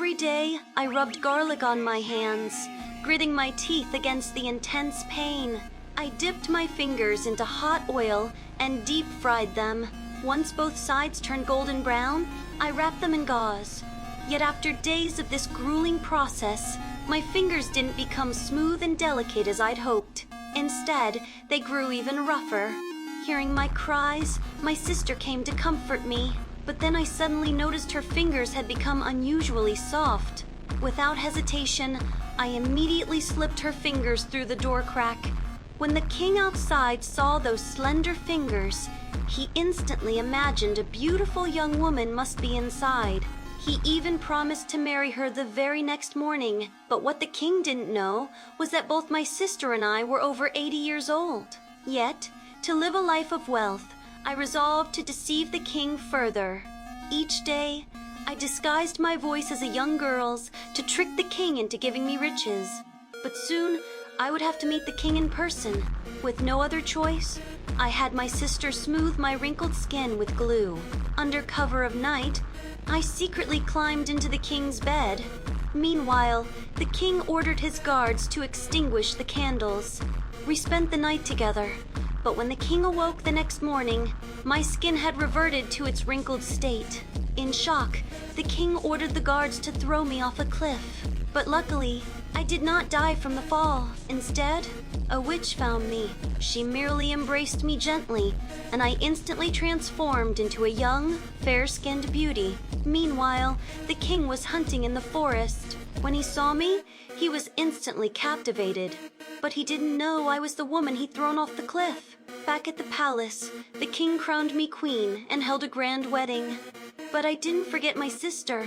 Every day, I rubbed garlic on my hands, gritting my teeth against the intense pain. I dipped my fingers into hot oil and deep-fried them. Once both sides turned golden brown, I wrapped them in gauze. Yet after days of this grueling process, my fingers didn't become smooth and delicate as I'd hoped. Instead, they grew even rougher. Hearing my cries, my sister came to comfort me. But then I suddenly noticed her fingers had become unusually soft. Without hesitation, I immediately slipped her fingers through the door crack. When the king outside saw those slender fingers, he instantly imagined a beautiful young woman must be inside. He even promised to marry her the very next morning. But what the king didn't know was that both my sister and I were over 80 years old. Yet, to live a life of wealth, I resolved to deceive the king further. Each day, I disguised my voice as a young girl's to trick the king into giving me riches. But soon, I would have to meet the king in person. With no other choice, I had my sister smooth my wrinkled skin with glue. Under cover of night, I secretly climbed into the king's bed. Meanwhile, the king ordered his guards to extinguish the candles. We spent the night together, but when the king awoke the next morning, my skin had reverted to its wrinkled state. In shock, the king ordered the guards to throw me off a cliff. But luckily, I did not die from the fall. Instead, a witch found me. She merely embraced me gently, and I instantly transformed into a young, fair-skinned beauty. Meanwhile, the king was hunting in the forest. When he saw me, he was instantly captivated. But he didn't know I was the woman he'd thrown off the cliff. Back at the palace, the king crowned me queen and held a grand wedding. But I didn't forget my sister.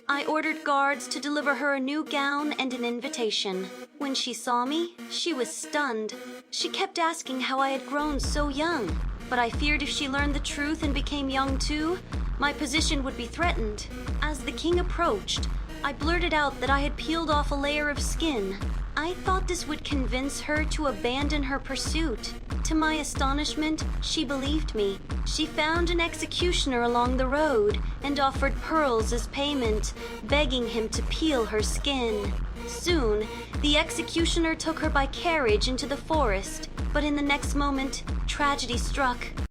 I ordered guards to deliver her a new gown and an invitation. When she saw me, she was stunned. She kept asking how I had grown so young. But I feared if she learned the truth and became young too, my position would be threatened. As the king approached, I blurted out that I had peeled off a layer of skin. I thought this would convince her to abandon her pursuit. To my astonishment, she believed me. She found an executioner along the road and offered pearls as payment, begging him to peel her skin. Soon, the executioner took her by carriage into the forest, but in the next moment, tragedy struck.